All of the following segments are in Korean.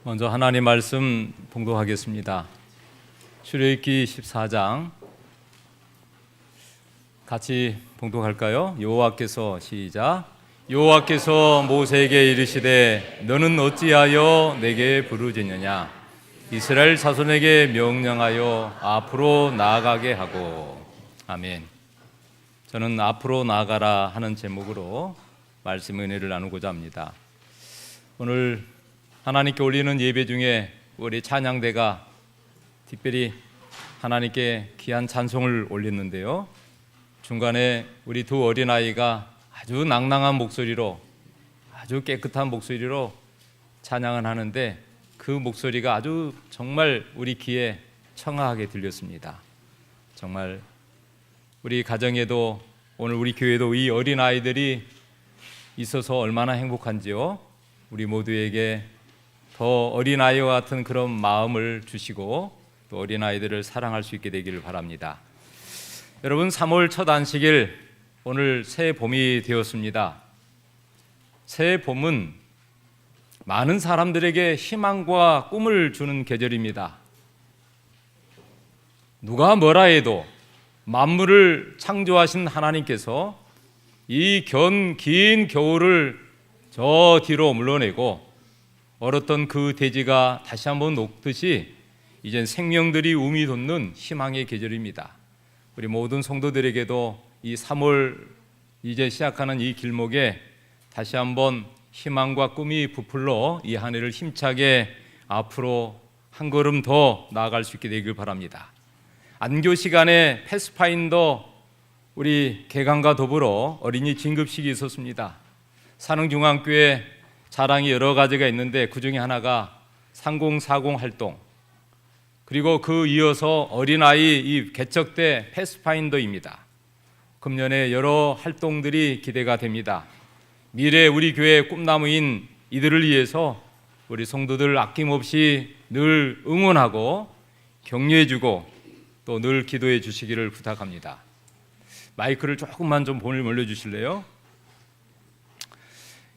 먼저 하나님 말씀 봉독하겠습니다. 출애굽기 14장 같이 봉독할까요? 여호와께서 시작. 여호와께서 모세에게 이르시되 너는 어찌하여 내게 부르짖느냐? 이스라엘 자손에게 명령하여 앞으로 나아가게 하고. 아멘. 저는 앞으로 나아가라 하는 제목으로 말씀 은혜를 나누고자 합니다. 오늘 하나님께 올리는 예배 중에 우리 찬양대가 특별히 하나님께 귀한 찬송을 올렸는데요, 중간에 우리 두 어린아이가 아주 낭낭한 목소리로, 아주 깨끗한 목소리로 찬양을 하는데 그 목소리가 아주 정말 우리 귀에 청아하게 들렸습니다. 정말 우리 가정에도, 오늘 우리 교회도 이 어린아이들이 있어서 얼마나 행복한지요. 우리 모두에게 더 어린아이와 같은 그런 마음을 주시고 또 어린아이들을 사랑할 수 있게 되기를 바랍니다. 여러분, 3월 첫 안식일, 오늘 새 봄이 되었습니다. 새 봄은 많은 사람들에게 희망과 꿈을 주는 계절입니다. 누가 뭐라 해도 만물을 창조하신 하나님께서 이 긴 겨울을 저 뒤로 물러내고 얼었던 그 대지가 다시 한번 녹듯이 이젠 생명들이 움이 돋는 희망의 계절입니다. 우리 모든 성도들에게도 이 3월 이제 시작하는 이 길목에 다시 한번 희망과 꿈이 부풀러 이 한 해를 힘차게 앞으로 한 걸음 더 나아갈 수 있게 되길 바랍니다. 안교 시간에 패스파인더 우리 개강과 더불어 어린이 진급식이 있었습니다. 산흥중앙교회 자랑이 여러 가지가 있는데 그 중에 하나가 3040 활동, 그리고 그 이어서 어린아이 이 개척대 패스파인더입니다. 금년에 여러 활동들이 기대가 됩니다. 미래 우리 교회의 꿈나무인 이들을 위해서 우리 성도들 아낌없이 늘 응원하고 격려해주고 또 늘 기도해 주시기를 부탁합니다. 마이크를 조금만 좀 본을 올려주실래요?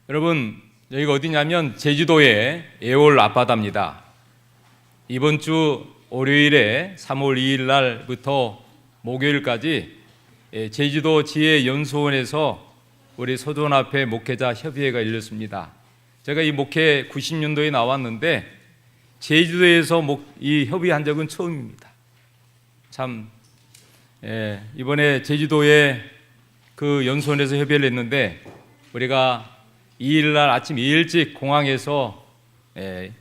여러분, 여기가 어디냐면 제주도의 애월 앞바다입니다. 이번 주 월요일에 3월 2일 날부터 목요일까지 제주도 지혜연수원에서 우리 서돈 앞에 목회자 협의회가 열렸습니다. 제가 이 목회 90년도에 나왔는데 제주도에서 이 협의한 적은 처음입니다. 참 이번에 제주도에 그 연수원에서 협의를 했는데 우리가 2일 날 아침 일찍 공항에서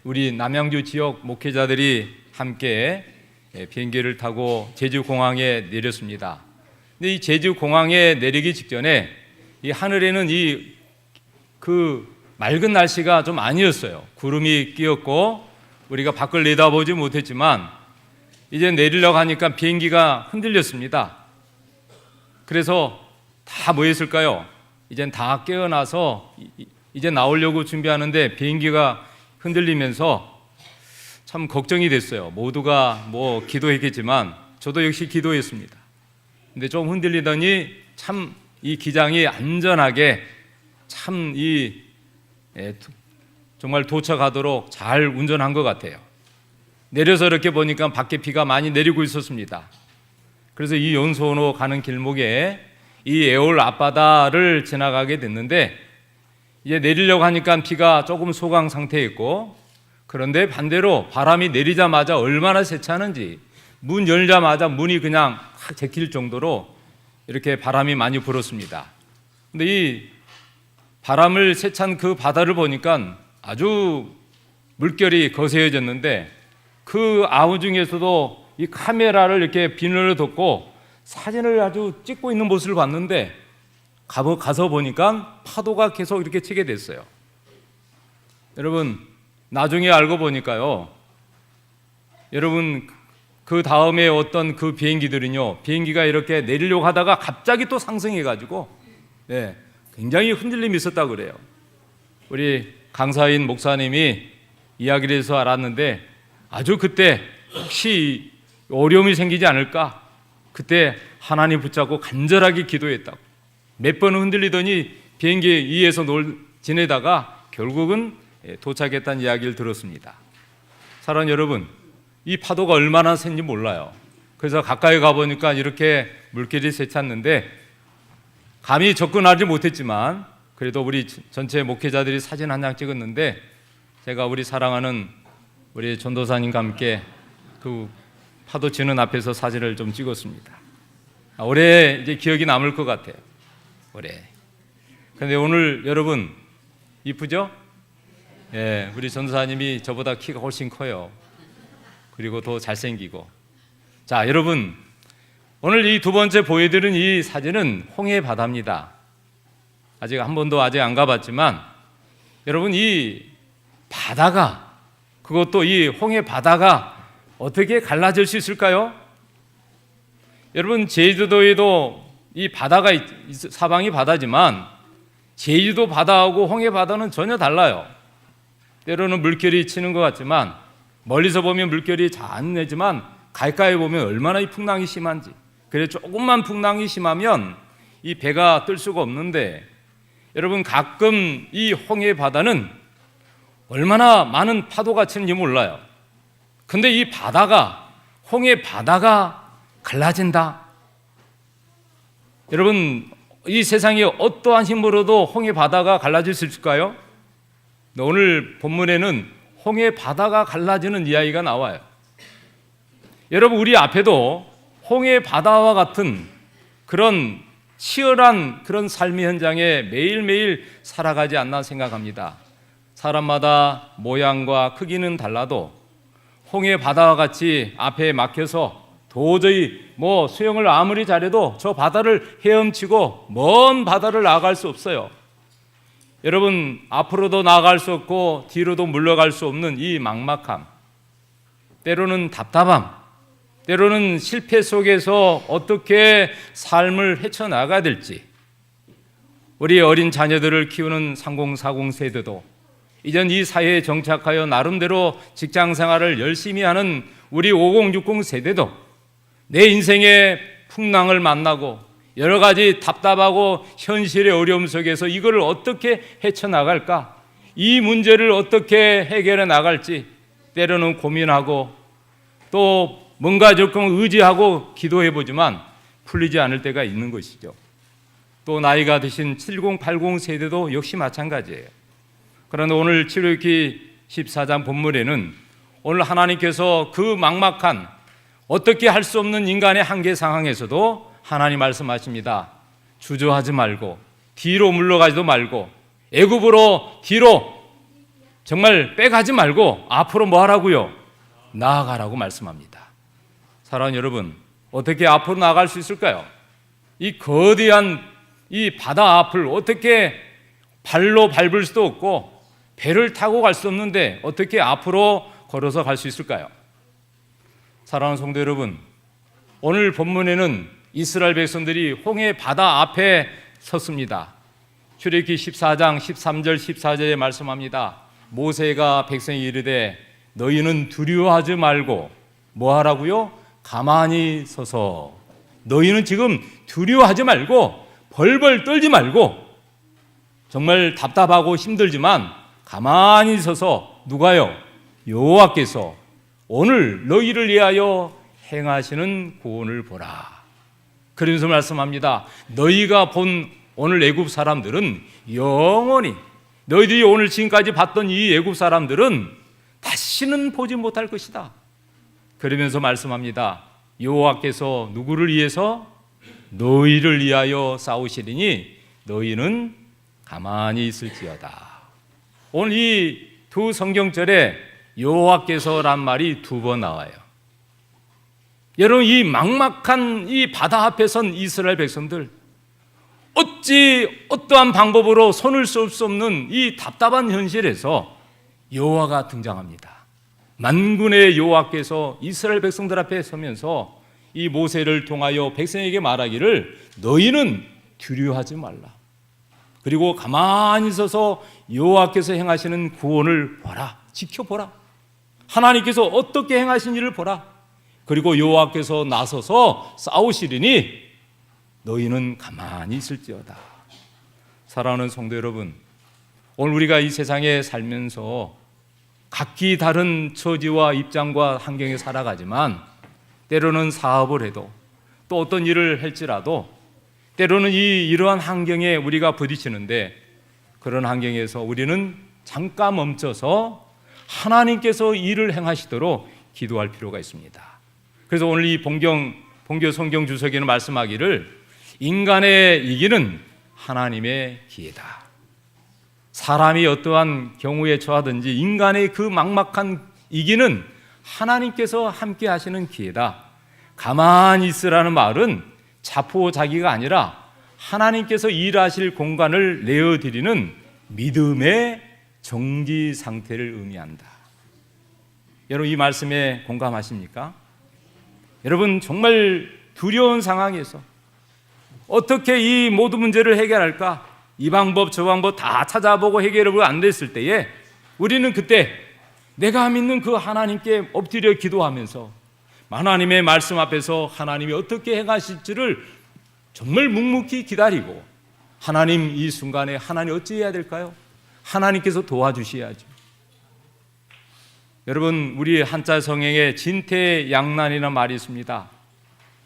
우리 남양주 지역 목회자들이 함께 비행기를 타고 제주공항에 내렸습니다. 근데 이 제주공항에 내리기 직전에 이 하늘에는 그 맑은 날씨가 좀 아니었어요. 구름이 끼었고 우리가 밖을 내다보지 못했지만 이제 내리려고 하니까 비행기가 흔들렸습니다. 그래서 다 뭐 했을까요? 이젠 다 깨어나서 이제 나오려고 준비하는데 비행기가 흔들리면서 참 걱정이 됐어요. 모두가 뭐 기도했겠지만 저도 역시 기도했습니다. 근데 좀 흔들리더니 참 이 기장이 안전하게 참 정말 도착하도록 잘 운전한 것 같아요. 내려서 이렇게 보니까 밖에 비가 많이 내리고 있었습니다. 그래서 이 연수원으로 가는 길목에 이 애월 앞바다를 지나가게 됐는데 이제 내리려고 하니까 비가 조금 소강 상태였고, 그런데 반대로 바람이 내리자마자 얼마나 세차는지 문 열자마자 문이 그냥 확 제낄 정도로 이렇게 바람이 많이 불었습니다. 근데 이 바람을 세찬 그 바다를 보니까 아주 물결이 거세어졌는데 그 아우 중에서도 이 카메라를 이렇게 비늘로 덮고 사진을 아주 찍고 있는 모습을 봤는데 가서 보니까 파도가 계속 이렇게 치게 됐어요. 여러분, 나중에 알고 보니까요, 여러분 그 다음에 어떤 그 비행기들은요, 비행기가 이렇게 내리려고 하다가 갑자기 또 상승해가지고 굉장히 흔들림이 있었다고 그래요. 우리 강사인 목사님이 이야기를 해서 알았는데 아주 그때 혹시 어려움이 생기지 않을까, 그때 하나님 붙잡고 간절하게 기도했다고. 몇 번 흔들리더니 비행기 위에서 지내다가 결국은 도착했다는 이야기를 들었습니다. 사랑하는 여러분, 이 파도가 얼마나 센지 몰라요. 그래서 가까이 가보니까 이렇게 물길이 세찼는데 감히 접근하지 못했지만 그래도 우리 전체 목회자들이 사진 한 장 찍었는데 제가 우리 사랑하는 우리 전도사님과 함께 그 파도 치는 앞에서 사진을 좀 찍었습니다. 올해 이제 기억이 남을 것 같아요. 올해. 그런데 오늘 여러분 이쁘죠? 예, 우리 전도사님이 저보다 키가 훨씬 커요. 그리고 더 잘생기고. 자, 여러분 오늘 이 두 번째 보여드린 이 사진은 홍해 바다입니다. 아직 한 번도 아직 안 가봤지만 여러분 이 바다가 그것도 이 홍해 바다가 어떻게 갈라질 수 있을까요? 여러분 제주도에도 이 바다가 사방이 바다지만 제주도 바다하고 홍해 바다는 전혀 달라요. 때로는 물결이 치는 것 같지만 멀리서 보면 물결이 잘 안 내지만 가까이 보면 얼마나 이 풍랑이 심한지. 그래서 조금만 풍랑이 심하면 이 배가 뜰 수가 없는데 여러분 가끔 이 홍해 바다는 얼마나 많은 파도가 치는지 몰라요. 근데 이 바다가 홍해 바다가 갈라진다. 여러분 이 세상에 어떠한 힘으로도 홍해 바다가 갈라질 수 있을까요? 오늘 본문에는 홍해 바다가 갈라지는 이야기가 나와요. 여러분 우리 앞에도 홍해 바다와 같은 그런 치열한 그런 삶의 현장에 매일매일 살아가지 않나 생각합니다. 사람마다 모양과 크기는 달라도 홍해 바다와 같이 앞에 막혀서 도저히 수영을 아무리 잘해도 저 바다를 헤엄치고 먼 바다를 나아갈 수 없어요. 여러분 앞으로도 나아갈 수 없고 뒤로도 물러갈 수 없는 이 막막함, 때로는 답답함, 때로는 실패 속에서 어떻게 삶을 헤쳐나가야 될지, 우리 어린 자녀들을 키우는 3040 세대도 이젠 이 사회에 정착하여 나름대로 직장생활을 열심히 하는 우리 5060 세대도 내 인생의 풍랑을 만나고 여러 가지 답답하고 현실의 어려움 속에서 이걸 어떻게 헤쳐나갈까, 이 문제를 어떻게 해결해 나갈지 때로는 고민하고 또 뭔가 조금 의지하고 기도해보지만 풀리지 않을 때가 있는 것이죠. 또 나이가 드신 7080 세대도 역시 마찬가지예요. 그런데 오늘 출애굽기 14장 본문에는 오늘 하나님께서 그 막막한 어떻게 할 수 없는 인간의 한계 상황에서도 하나님 말씀하십니다. 주저하지 말고 뒤로 물러가지도 말고 애굽으로 뒤로 정말 빼가지 말고 앞으로 뭐 하라고요? 나아가라고 말씀합니다. 사랑하는 여러분, 어떻게 앞으로 나아갈 수 있을까요? 이 거대한 이 바다 앞을 어떻게 발로 밟을 수도 없고 배를 타고 갈 수 없는데 어떻게 앞으로 걸어서 갈 수 있을까요? 사랑하는 성도 여러분, 오늘 본문에는 이스라엘 백성들이 홍해 바다 앞에 섰습니다. 출애굽기 14장 13절 14절에 말씀합니다. 모세가 백성에게 이르되 너희는 두려워하지 말고 뭐 하라고요? 가만히 서서. 너희는 지금 두려워하지 말고 벌벌 떨지 말고 정말 답답하고 힘들지만 가만히 서서 누가요? 여호와께서 오늘 너희를 위하여 행하시는 구원을 보라. 그러면서 말씀합니다. 너희가 본 오늘 애굽 사람들은 영원히, 너희들이 오늘 지금까지 봤던 이 애굽 사람들은 다시는 보지 못할 것이다. 그러면서 말씀합니다. 여호와께서 누구를 위해서? 너희를 위하여 싸우시리니 너희는 가만히 있을지어다. 오늘 이 두 성경절에 여호와께서란 말이 두 번 나와요. 여러분 이 막막한 이 바다 앞에 선 이스라엘 백성들, 어찌 어떠한 방법으로 손을 쓸 수 없는 이 답답한 현실에서 여호와가 등장합니다. 만군의 여호와께서 이스라엘 백성들 앞에 서면서 이 모세를 통하여 백성에게 말하기를 너희는 두려워하지 말라. 그리고 가만히 서서 여호와께서 행하시는 구원을 보라. 지켜보라. 하나님께서 어떻게 행하시는지를 보라. 그리고 여호와께서 나서서 싸우시리니 너희는 가만히 있을지어다. 사랑하는 성도 여러분, 오늘 우리가 이 세상에 살면서 각기 다른 처지와 입장과 환경에 살아가지만 때로는 사업을 해도 또 어떤 일을 할지라도 때로는 이러한 환경에 우리가 부딪히는데 그런 환경에서 우리는 잠깐 멈춰서 하나님께서 일을 행하시도록 기도할 필요가 있습니다. 그래서 오늘 이 본교 성경 주석에는 말씀하기를 인간의 이기는 하나님의 기회다. 사람이 어떠한 경우에 처하든지 인간의 그 막막한 이기는 하나님께서 함께 하시는 기회다. 가만히 있으라는 말은 자포자기가 아니라 하나님께서 일하실 공간을 내어드리는 믿음의 정지 상태를 의미한다. 여러분 이 말씀에 공감하십니까? 여러분 정말 두려운 상황에서 어떻게 이 모든 문제를 해결할까? 이 방법 저 방법 다 찾아보고 해결이 안 됐을 때에 우리는 그때 내가 믿는 그 하나님께 엎드려 기도하면서 하나님의 말씀 앞에서 하나님이 어떻게 행하실지를 정말 묵묵히 기다리고 하나님 이 순간에 하나님 어찌 해야 될까요? 하나님께서 도와주셔야죠. 여러분 우리 한자 성경에 진퇴양난이라는 말이 있습니다.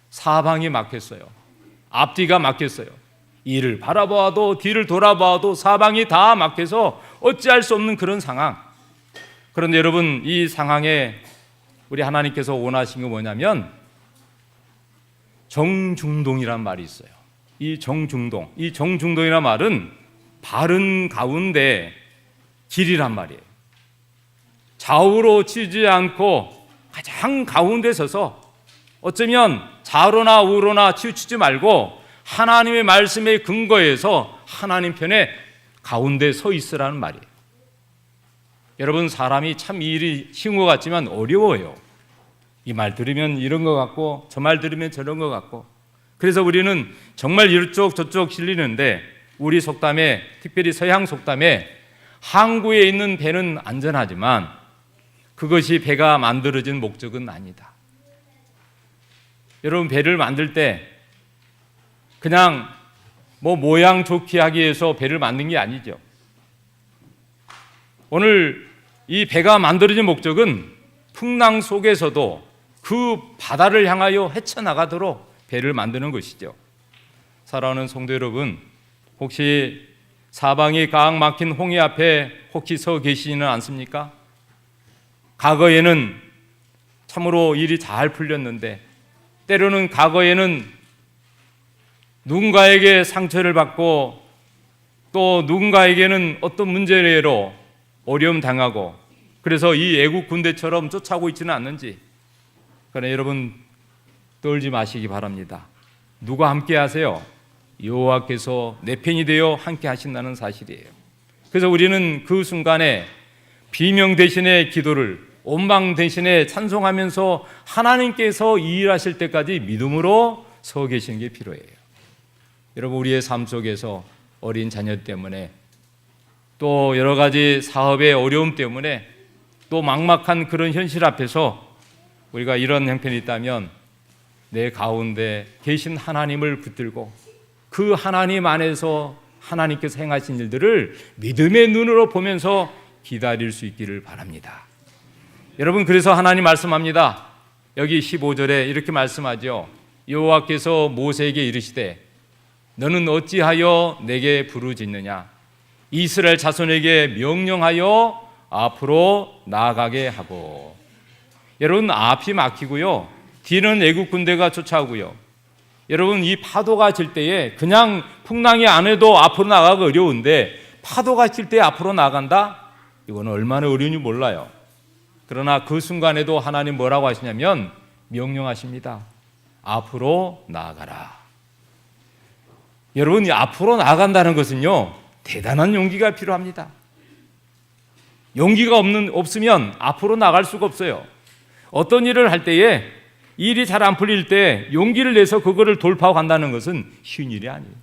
사방이 막혔어요. 앞뒤가 막혔어요. 이를 바라봐도 뒤를 돌아봐도 사방이 다 막혀서 어찌할 수 없는 그런 상황. 그런데 여러분 이 상황에 우리 하나님께서 원하신 게 뭐냐면 정중동이란 말이 있어요. 이 정중동이란 말은 바른 가운데 길이란 말이에요. 좌우로 치지 않고 가장 가운데 서서 어쩌면 좌로나 우로나 치우치지 말고 하나님의 말씀에 근거해서 하나님 편에 가운데 서 있으라는 말이에요. 여러분 사람이 참 이 일이 쉬운 것 같지만 어려워요. 이 말 들으면 이런 것 같고 저 말 들으면 저런 것 같고 그래서 우리는 정말 이쪽 저쪽 실리는데 우리 속담에 특별히 서양 속담에 항구에 있는 배는 안전하지만 그것이 배가 만들어진 목적은 아니다. 여러분 배를 만들 때 그냥 모양 좋게 하기 위해서 배를 만든 게 아니죠. 오늘 이 배가 만들어진 목적은 풍랑 속에서도 그 바다를 향하여 헤쳐나가도록 배를 만드는 것이죠. 사랑하는 성도 여러분, 혹시 사방이 꽉 막힌 홍해 앞에 혹시 서 계시지는 않습니까? 과거에는 참으로 일이 잘 풀렸는데 때로는 과거에는 누군가에게 상처를 받고 또 누군가에게는 어떤 문제로 어려움 당하고 그래서 이 애국 군대처럼 쫓아오고 있지는 않는지 그러나 여러분 떨지 마시기 바랍니다. 누가 함께 하세요? 여호와께서 내 편이 되어 함께 하신다는 사실이에요. 그래서 우리는 그 순간에 비명 대신에 기도를 원망 대신에 찬송하면서 하나님께서 일하실 때까지 믿음으로 서 계시는 게 필요해요. 여러분 우리의 삶 속에서 어린 자녀 때문에 또 여러 가지 사업의 어려움 때문에 또 막막한 그런 현실 앞에서 우리가 이런 형편이 있다면 내 가운데 계신 하나님을 붙들고 그 하나님 안에서 하나님께서 행하신 일들을 믿음의 눈으로 보면서 기다릴 수 있기를 바랍니다. 여러분 그래서 하나님 말씀합니다. 여기 15절에 이렇게 말씀하죠. 여호와께서 모세에게 이르시되 너는 어찌하여 내게 부르짖느냐 이스라엘 자손에게 명령하여 앞으로 나아가게 하고. 여러분 앞이 막히고요 뒤는 애국 군대가 쫓아오고요. 여러분 이 파도가 칠 때에 그냥 풍랑이 안 해도 앞으로 나가기 어려운데 파도가 칠 때 앞으로 나간다? 이거는 얼마나 어려운지 몰라요. 그러나 그 순간에도 하나님 뭐라고 하시냐면 명령하십니다. 앞으로 나아가라. 여러분 이 앞으로 나아간다는 것은요 대단한 용기가 필요합니다. 용기가 없으면 앞으로 나갈 수가 없어요. 어떤 일을 할 때에 일이 잘 안 풀릴 때 용기를 내서 그거를 돌파하고 간다는 것은 쉬운 일이 아니에요.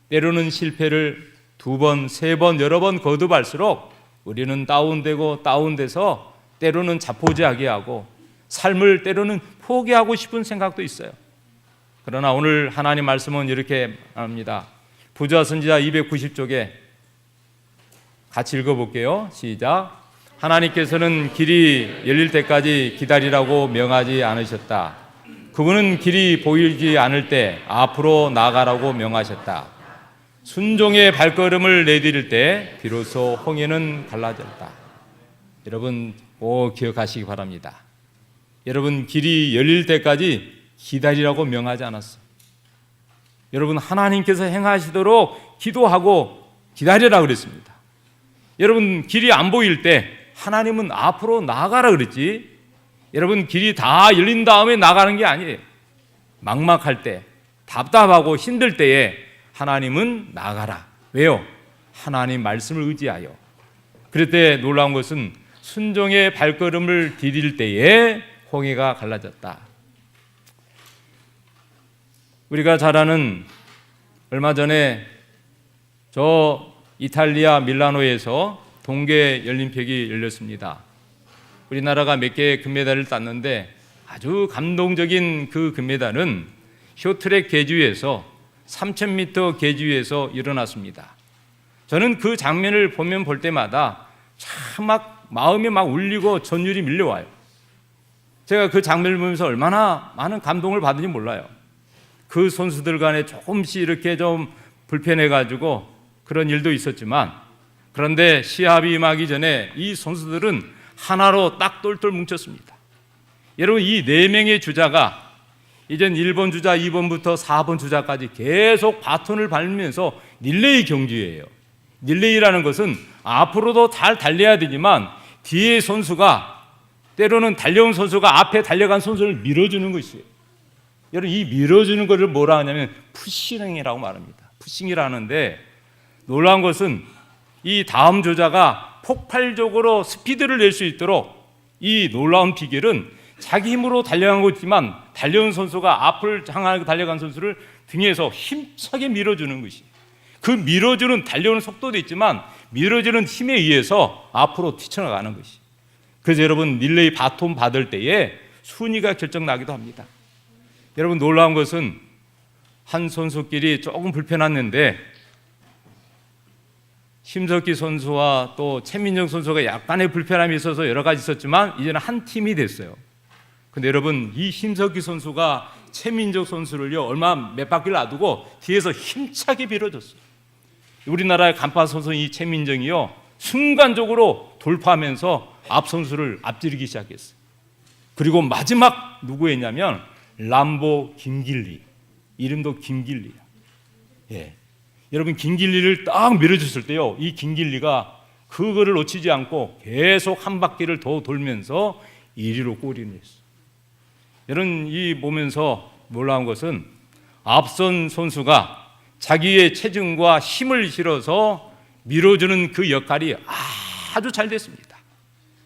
때로는 실패를 2번, 3번, 여러 번 거듭할수록 우리는 다운돼서 때로는 자포자기하게 하고 삶을 때로는 포기하고 싶은 생각도 있어요. 그러나 오늘 하나님 말씀은 이렇게 합니다. 부조와 선지자 290쪽에 같이 읽어볼게요. 시작. 하나님께서는 길이 열릴 때까지 기다리라고 명하지 않으셨다. 그분은 길이 보이지 않을 때 앞으로 나가라고 명하셨다. 순종의 발걸음을 내디딜 때 비로소 홍해는 갈라졌다. 여러분 꼭 기억하시기 바랍니다. 여러분 길이 열릴 때까지 기다리라고 명하지 않았어요. 여러분 하나님께서 행하시도록 기도하고 기다리라 그랬습니다. 여러분 길이 안 보일 때 하나님은 앞으로 나가라 그랬지, 여러분 길이 다 열린 다음에 나가는 게 아니에요. 막막할 때, 답답하고 힘들 때에 하나님은 나가라. 왜요? 하나님 말씀을 의지하여. 그럴 때 놀라운 것은 순종의 발걸음을 디딜 때에 홍해가 갈라졌다. 우리가 잘 아는, 얼마 전에 저 이탈리아 밀라노에서 동계 올림픽이 열렸습니다. 우리나라가 몇 개의 금메달을 땄는데 아주 감동적인 그 금메달은 쇼트랙 계주에서 3000m 계주에서 일어났습니다. 저는 그 장면을 볼 때마다 참 막 마음이 막 울리고 전율이 밀려와요. 제가 그 장면을 보면서 얼마나 많은 감동을 받은지 몰라요. 그 선수들 간에 조금씩 이렇게 좀 불편해가지고 그런 일도 있었지만, 그런데 시합이 임하기 전에 이 선수들은 하나로 딱 똘똘 뭉쳤습니다. 여러분 이 4명의 주자가 이젠 1번 주자, 2번부터 4번 주자까지 계속 바톤을 밟으면서 릴레이 경주예요. 릴레이라는 것은 앞으로도 잘 달려야 되지만 뒤에 선수가, 때로는 달려온 선수가 앞에 달려간 선수를 밀어주는 것이에요. 여러분 이 밀어주는 것을 뭐라 하냐면 푸싱이라고 말합니다. 푸싱이라는데, 놀라운 것은 이 다음 주자가 폭발적으로 스피드를 낼 수 있도록 이 놀라운 비결은 자기 힘으로 달려간 거지만 달려온 선수가 앞을 향하여 달려간 선수를 등에서 힘차게 밀어주는 것이에요. 그 밀어주는 달려오는 속도도 있지만 밀어주는 힘에 의해서 앞으로 뛰쳐나가는 것이. 그래서 여러분 릴레이 바톤 받을 때에 순위가 결정나기도 합니다. 여러분 놀라운 것은 한 선수끼리 조금 불편했는데 심석희 선수와 또 최민정 선수가 약간의 불편함이 있어서 여러 가지 있었지만 이제는 한 팀이 됐어요. 근데 여러분 이 심석희 선수가 최민정 선수를요 얼마 몇 바퀴를 놔두고 뒤에서 힘차게 밀어줬어요. 우리나라의 간판 선수 이 최민정이요 순간적으로 돌파하면서 앞 선수를 앞지르기 시작했어요. 그리고 마지막 누구였냐면 람보 김길리, 이름도 김길리야. 예. 여러분 김길리를 딱 밀어줬을 때요 이 김길리가 그거를 놓치지 않고 계속 한 바퀴를 더 돌면서 1위로 골인을 했어요. 여러분 이 보면서 놀라운 것은 앞선 선수가 자기의 체중과 힘을 실어서 밀어주는 그 역할이 아주 잘 됐습니다.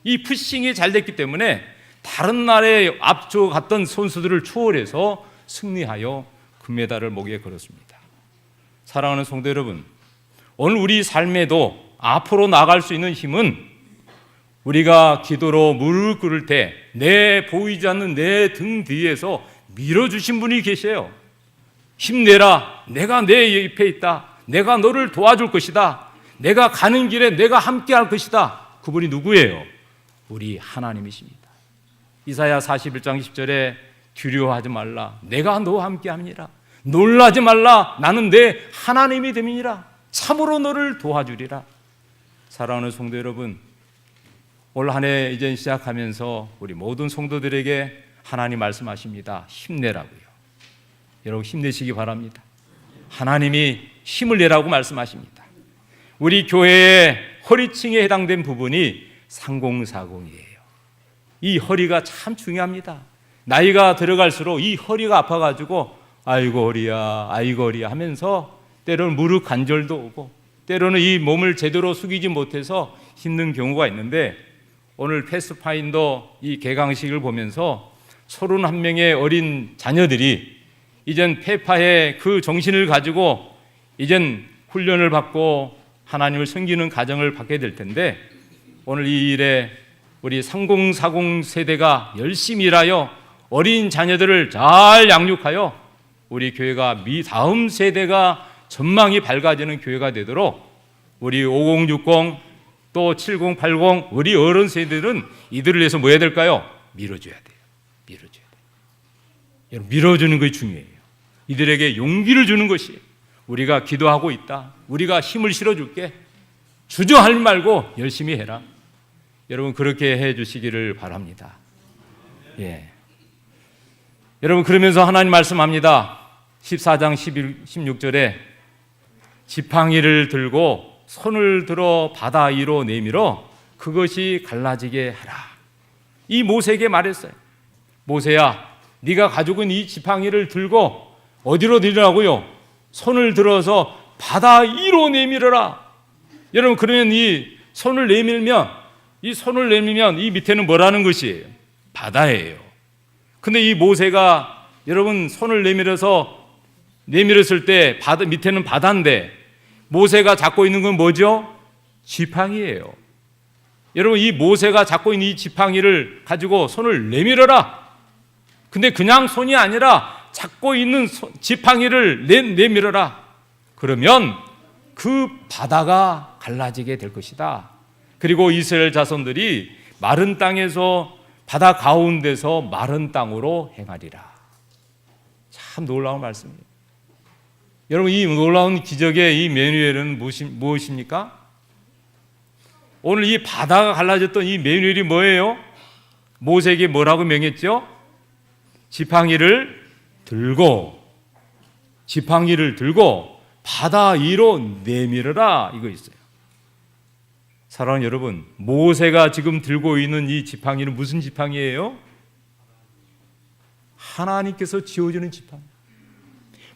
이 푸싱이 잘 됐기 때문에 다른 나라에 앞서갔던 선수들을 초월해서 승리하여 금메달을 목에 걸었습니다. 사랑하는 성도 여러분, 오늘 우리 삶에도 앞으로 나갈 수 있는 힘은 우리가 기도로 무릎 꿇을 때 내 보이지 않는 내 등 뒤에서 밀어주신 분이 계세요. 힘내라, 내가 내 옆에 있다, 내가 너를 도와줄 것이다, 내가 가는 길에 내가 함께 할 것이다. 그분이 누구예요? 우리 하나님이십니다. 이사야 41장 10절에 두려워하지 말라, 내가 너와 함께 합니다. 놀라지 말라, 나는 내 하나님이 됨이니라. 참으로 너를 도와주리라. 사랑하는 성도 여러분, 올 한 해 이제 시작하면서 우리 모든 성도들에게 하나님 말씀하십니다. 힘내라고요. 여러분 힘내시기 바랍니다. 하나님이 힘을 내라고 말씀하십니다. 우리 교회의 허리층에 해당된 부분이 상공사공이에요. 이 허리가 참 중요합니다. 나이가 들어갈수록 이 허리가 아파가지고 아이고 허리야, 아이고 허리야 하면서 때로는 무릎 관절도 오고 때로는 이 몸을 제대로 숙이지 못해서 힘든 경우가 있는데, 오늘 패스파인더 이 개강식을 보면서 31명의 어린 자녀들이 이젠 페파의 그 정신을 가지고 이젠 훈련을 받고 하나님을 섬기는 가정을 받게 될 텐데, 오늘 이 일에 우리 3040 세대가 열심히 일하여 어린 자녀들을 잘 양육하여 우리 교회가 다음 세대가 전망이 밝아지는 교회가 되도록 우리 5060 또 70, 80 우리 어른 세대들은 이들을 위해서 뭐 해야 될까요? 밀어줘야 돼요. 밀어줘야 돼요. 여러분, 밀어주는 것이 중요해요. 이들에게 용기를 주는 것이, 우리가 기도하고 있다, 우리가 힘을 실어줄게, 주저하지 말고 열심히 해라. 여러분, 그렇게 해주시기를 바랍니다. 예. 여러분, 그러면서 하나님 말씀합니다. 14장 16절에 지팡이를 들고 손을 들어 바다 위로 내밀어 그것이 갈라지게 하라. 이 모세에게 말했어요. 모세야, 네가 가지고 있는 이 지팡이를 들고 어디로 내리라고요? 손을 들어서 바다 위로 내밀어라. 여러분, 그러면 이 손을 내밀면 이 밑에는 뭐라는 것이에요? 바다예요. 근데 이 모세가 여러분 손을 내밀었을 때 밑에는 바다인데 모세가 잡고 있는 건 뭐죠? 지팡이예요. 여러분, 이 모세가 잡고 있는 이 지팡이를 가지고 손을 내밀어라. 근데 그냥 손이 아니라 잡고 있는 지팡이를 내밀어라. 그러면 그 바다가 갈라지게 될 것이다. 그리고 이스라엘 자손들이 마른 땅에서 바다 가운데서 마른 땅으로 행하리라. 참 놀라운 말씀입니다. 여러분, 이 놀라운 기적의 이 매뉴얼은 무엇입니까? 오늘 이 바다가 갈라졌던 이 매뉴얼이 뭐예요? 모세에게 뭐라고 명했죠? 지팡이를 들고 바다 위로 내밀어라, 이거 있어요. 사랑하는 여러분, 모세가 지금 들고 있는 이 지팡이는 무슨 지팡이예요? 하나님께서 지어주는 지팡이.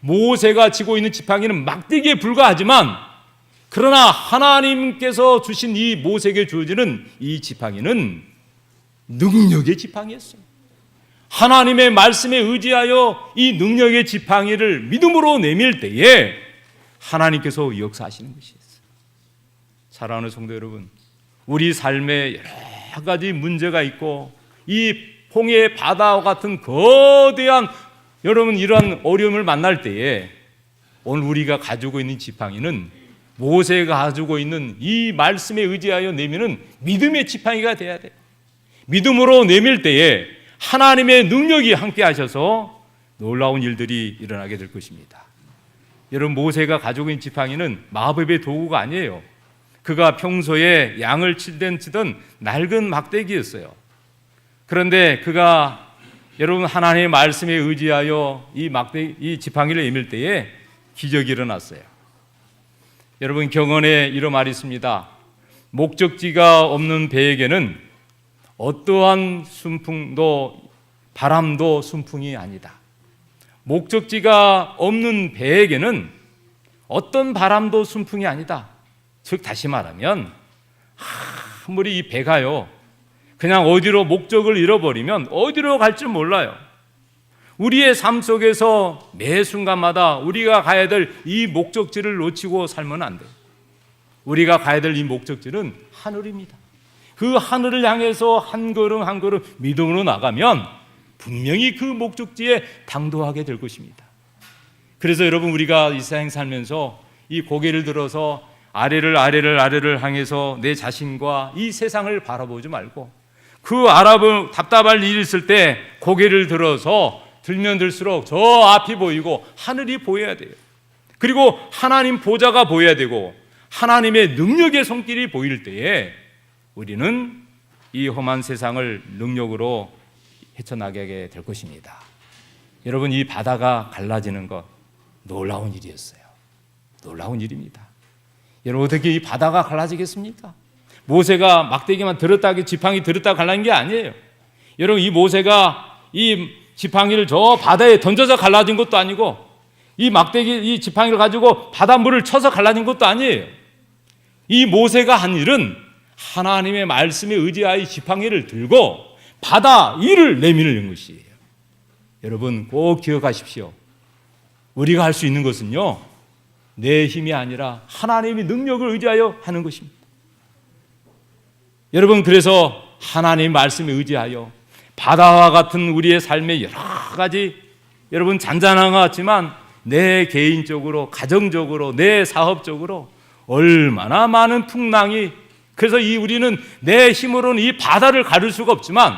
모세가 쥐고 있는 지팡이는 막대기에 불과하지만, 그러나 하나님께서 주신 이 모세에게 주어지는 이 지팡이는 능력의 지팡이였어요. 하나님의 말씀에 의지하여 이 능력의 지팡이를 믿음으로 내밀 때에 하나님께서 역사하시는 것이었어요. 사랑하는 성도 여러분, 우리 삶에 여러 가지 문제가 있고 이 홍해 바다와 같은 거대한 여러분 이러한 어려움을 만날 때에 오늘 우리가 가지고 있는 지팡이는 모세가 가지고 있는 이 말씀에 의지하여 내미는 믿음의 지팡이가 돼야 돼요. 믿음으로 내밀 때에 하나님의 능력이 함께 하셔서 놀라운 일들이 일어나게 될 것입니다. 여러분, 모세가 가지고 있는 지팡이는 마법의 도구가 아니에요. 그가 평소에 양을 치던 낡은 막대기였어요. 그런데 그가 여러분 하나님의 말씀에 의지하여 이 지팡이를 내밀 때에 기적이 일어났어요. 여러분, 경언에 이런 말이 있습니다. 목적지가 없는 배에게는 어떠한 바람도 순풍이 아니다. 목적지가 없는 배에게는 어떤 바람도 순풍이 아니다. 즉 다시 말하면 아무리 이 배가요 그냥 어디로 목적을 잃어버리면 어디로 갈지 몰라요. 우리의 삶 속에서 매 순간마다 우리가 가야 될 이 목적지를 놓치고 살면 안 돼요. 우리가 가야 될 이 목적지는 하늘입니다. 그 하늘을 향해서 한 걸음 한 걸음 믿음으로 나가면 분명히 그 목적지에 당도하게 될 것입니다. 그래서 여러분, 우리가 이 세상 살면서 이 고개를 들어서 아래를 향해서 내 자신과 이 세상을 바라보지 말고 그 답답할 일이 있을 때 고개를 들면 들수록 저 앞이 보이고 하늘이 보여야 돼요. 그리고 하나님 보좌가 보여야 되고 하나님의 능력의 손길이 보일 때에 우리는 이 험한 세상을 능력으로 헤쳐나가게 될 것입니다. 여러분, 이 바다가 갈라지는 것 놀라운 일이었어요. 놀라운 일입니다. 여러분, 어떻게 이 바다가 갈라지겠습니까? 모세가 막대기만 들었다, 지팡이 들었다 갈라진 게 아니에요. 여러분, 이 모세가 이 지팡이를 저 바다에 던져서 갈라진 것도 아니고 이 지팡이를 가지고 바닷물을 쳐서 갈라진 것도 아니에요. 이 모세가 한 일은 하나님의 말씀에 의지하여 지팡이를 들고 바다 위를 내미는 것이에요. 여러분, 꼭 기억하십시오. 우리가 할 수 있는 것은요, 내 힘이 아니라 하나님의 능력을 의지하여 하는 것입니다. 여러분, 그래서 하나님의 말씀에 의지하여 바다와 같은 우리의 삶의 여러 가지 여러분 잔잔한 것 같지만 내 개인적으로, 가정적으로, 내 사업적으로 얼마나 많은 풍랑이 그래서 우리는 내 힘으로는 이 바다를 가를 수가 없지만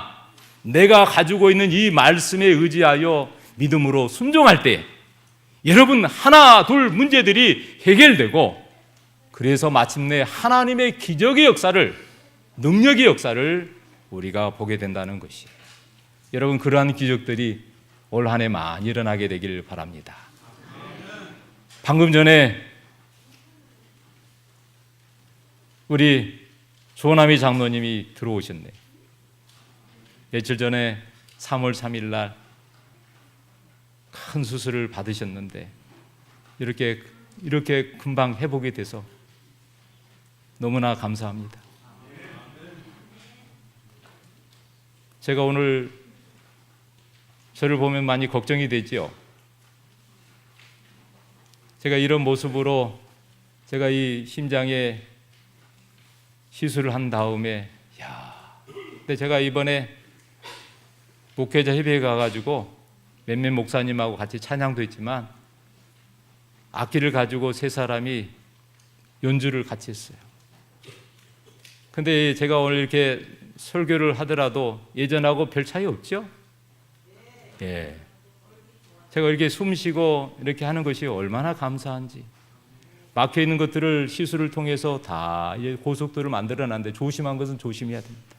내가 가지고 있는 이 말씀에 의지하여 믿음으로 순종할 때 여러분 하나 둘 문제들이 해결되고, 그래서 마침내 하나님의 기적의 역사를, 능력의 역사를 우리가 보게 된다는 것이, 여러분 그러한 기적들이 올 한 해 많이 일어나게 되길 바랍니다. 방금 전에 우리 조남희 장로님이 들어오셨네. 며칠 전에 3월 3일 날 큰 수술을 받으셨는데 이렇게 금방 회복이 돼서 너무나 감사합니다. 제가 오늘 저를 보면 많이 걱정이 되지요. 제가 이런 모습으로 제가 이 심장에 시술을 한 다음에 근데 제가 이번에 목회자 협의회 가가지고 몇몇 목사님하고 같이 찬양도 했지만 악기를 가지고 세 사람이 연주를 같이 했어요. 근데 제가 오늘 이렇게 설교를 하더라도 예전하고 별 차이 없죠? 예. 제가 이렇게 숨 쉬고 이렇게 하는 것이 얼마나 감사한지. 막혀 있는 것들을 시술을 통해서 다 고속도를 만들어놨는데 조심한 것은 조심해야 됩니다.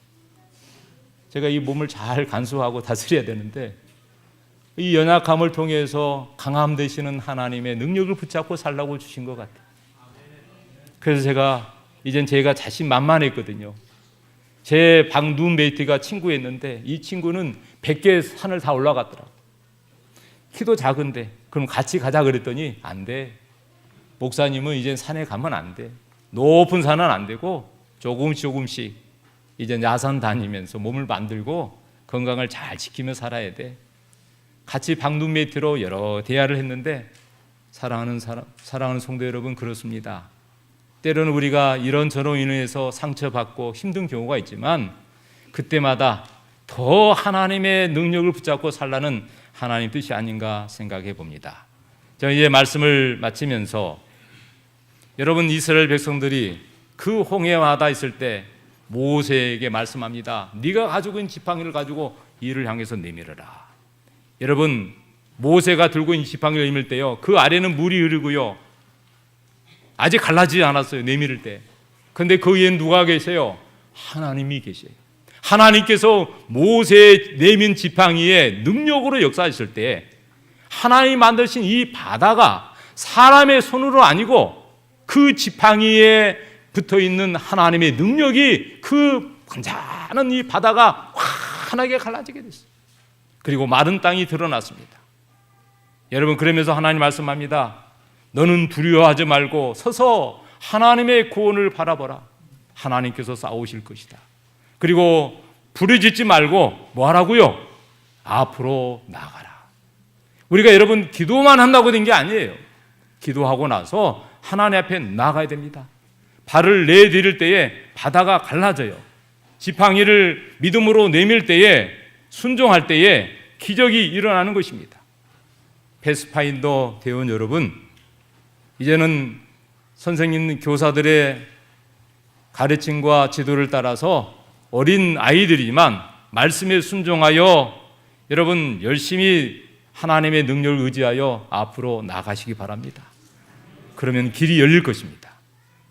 제가 이 몸을 잘 간수하고 다스려야 되는데 이 연약함을 통해서 강함 되시는 하나님의 능력을 붙잡고 살라고 주신 것 같아요. 그래서 제가 이젠 제가 자신만만했거든요. 제 방 룸메이트가 친구였는데 이 친구는 100개 산을 다 올라갔더라고요. 키도 작은데 그럼 같이 가자 그랬더니 안 돼. 목사님은 이젠 산에 가면 안 돼. 높은 산은 안 되고 조금씩 이제 야산 다니면서 몸을 만들고 건강을 잘 지키며 살아야 돼. 같이 방룸메이트로 여러 대화를 했는데 사랑하는 성도 여러분, 그렇습니다. 때로는 우리가 이런저런 인해서 상처받고 힘든 경우가 있지만 그때마다 더 하나님의 능력을 붙잡고 살라는 하나님 뜻이 아닌가 생각해 봅니다. 저는 이제 말씀을 마치면서 여러분 이스라엘 백성들이 그 홍해마다 있을 때 모세에게 말씀합니다. 네가 가지고 있는 지팡이를 가지고 이를 향해서 내밀어라. 여러분 모세가 들고 있는 지팡이를 내밀 때요, 그 아래는 물이 흐르고요, 아직 갈라지지 않았어요. 내밀을 때. 근데 그 위에 누가 계세요? 하나님이 계세요. 하나님께서 모세의 내민 지팡이의 능력으로 역사하실 때 하나님이 만드신 이 바다가 사람의 손으로 아니고 그 지팡이에 붙어있는 하나님의 능력이 그 완전한 이 바다가 환하게 갈라지게 됐어요. 그리고 마른 땅이 드러났습니다. 여러분 그러면서 하나님 말씀합니다. 너는 두려워하지 말고 서서 하나님의 구원을 바라보라. 하나님께서 싸우실 것이다. 그리고 부르짖지 말고 뭐 하라고요? 앞으로 나가라. 우리가 여러분 기도만 한다고 된 게 아니에요. 기도하고 나서 하나님 앞에 나가야 됩니다. 발을 내디딜 때에 바다가 갈라져요. 지팡이를 믿음으로 내밀 때에, 순종할 때에 기적이 일어나는 것입니다. 패스파인더 대원 여러분, 이제는 선생님, 교사들의 가르침과 지도를 따라서 어린 아이들이지만 말씀에 순종하여 여러분 열심히 하나님의 능력을 의지하여 앞으로 나가시기 바랍니다. 그러면 길이 열릴 것입니다.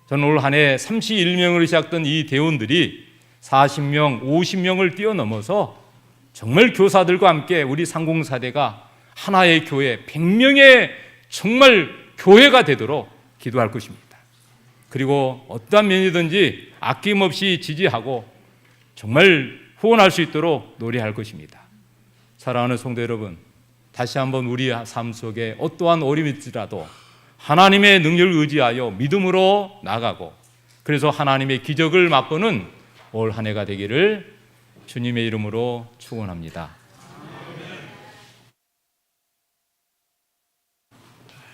저는 올 한 해 31명으로 시작된 이 대원들이 40명, 50명을 뛰어넘어서 정말 교사들과 함께 우리 상공사대가 하나의 교회, 100명의 정말 교회가 되도록 기도할 것입니다. 그리고 어떠한 면이든지 아낌없이 지지하고 정말 후원할 수 있도록 노력할 것입니다. 사랑하는 성도 여러분, 다시 한번 우리 삶 속에 어떠한 어려움이 있더라도 하나님의 능력을 의지하여 믿음으로 나가고, 그래서 하나님의 기적을 맛보는 올 한 해가 되기를 주님의 이름으로 축원합니다.